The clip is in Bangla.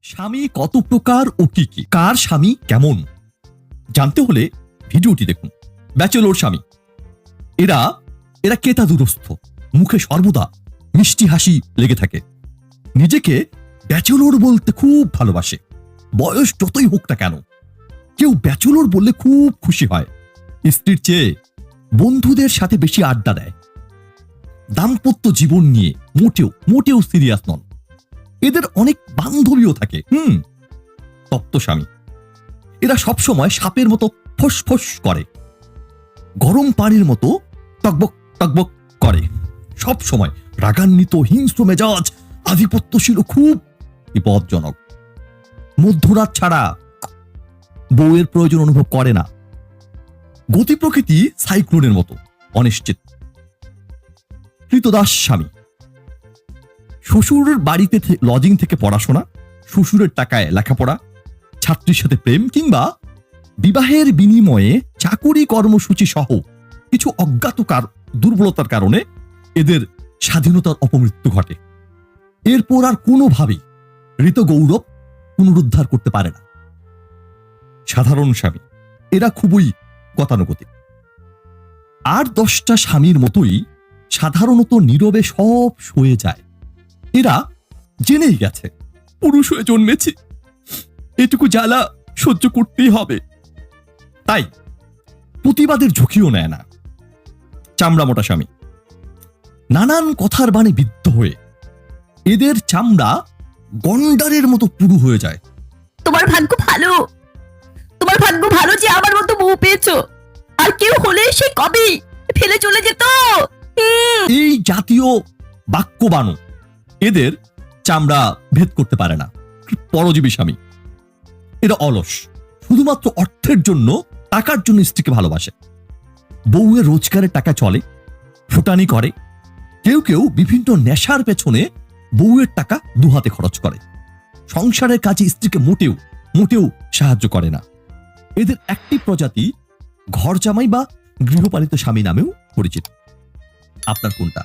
স্বামী কত প্রকার ও কি কি, কার স্বামী কেমন জানতে হলে ভিডিওটি দেখুন। ব্যাচেলর স্বামী, এরা এরা কেতা দুরস্থ, মুখে সর্বদা মিষ্টি হাসি লেগে থাকে, নিজেকে ব্যাচেলর বলতে খুব ভালোবাসে। বয়স যতই হোক না কেন, কেউ ব্যাচেলর বললে খুব খুশি হয়। স্ত্রীর চেয়ে বন্ধুদের সাথে বেশি আড্ডা দেয়। দাম্পত্য জীবন নিয়ে মোটেও সিরিয়াস নন। এদের অনেক বান্ধবীও থাকে। তপ্ত স্বামী, এরা সবসময় সাপের মতো ফোঁস করে, গরম পানির মতো টকবক টকবক করে, সব সময় রাগান্বিত, হিংস্র মেজাজ, আধিপত্যশীল, খুব বিপজ্জনক। মধ্যরাত ছাড়া বউয়ের প্রয়োজন অনুভব করে না। গতি প্রকৃতি সাইক্লোনের মতো অনিশ্চিত। কৃতদাস স্বামী, শ্বশুরের বাড়িতে লজিং থেকে পড়াশোনা, শ্বশুরের টাকায় লেখাপড়া, ছাত্রীর সাথে প্রেম কিংবা বিবাহের বিনিময়ে চাকুরি কর্মসূচি সহ কিছু অজ্ঞাত দুর্বলতার কারণে এদের স্বাধীনতার অপমৃত্যু ঘটে। এরপর আর কোনোভাবেই ঋত গৌরব পুনরুদ্ধার করতে পারে না। সাধারণ স্বামী, এরা খুবই গতানুগতিক। 8-10টা স্বামীর মতোই সাধারণত নীরবে সব সয়ে যায়। এরা জেনেই গেছে পুরুষ হয়ে জন্মেছি, এটুকু জ্বালা সহ্য করতেই হবে, তাই প্রতিবাদের ঝুঁকিও নেয় না। চামড়া মোটা স্বামী, নানান কথার বাণে বিদ্ধ হয়ে এদের চামড়া গন্ডারের মতো পুরু হয়ে যায়। তোমার ভাগ্য ভালো, তোমার ভাগ্য ভালো যে আমার মতো বউ পেয়েছো, আর কেউ হলে সে কবে ফেলে চলে যেত। এই জাতীয় বাক্যবাণও এদের চামড়া ভেদ করতে পারে না। পরজীবী স্বামী, এরা অলস, শুধুমাত্র অর্থের জন্য, টাকার জন্য স্ত্রীকে ভালোবাসে। বউয়ের রোজগারের টাকা চলে, ফুটানি করে। কেউ বিভিন্ন নেশার পেছনে বউয়ের টাকা দুহাতে খরচ করে। সংসারের কাজে স্ত্রীকে মোটেও সাহায্য করে না। এদের একটি প্রজাতি ঘর জামাই বা গৃহপালিত স্বামী নামেও পরিচিত। আপনার কোনটা?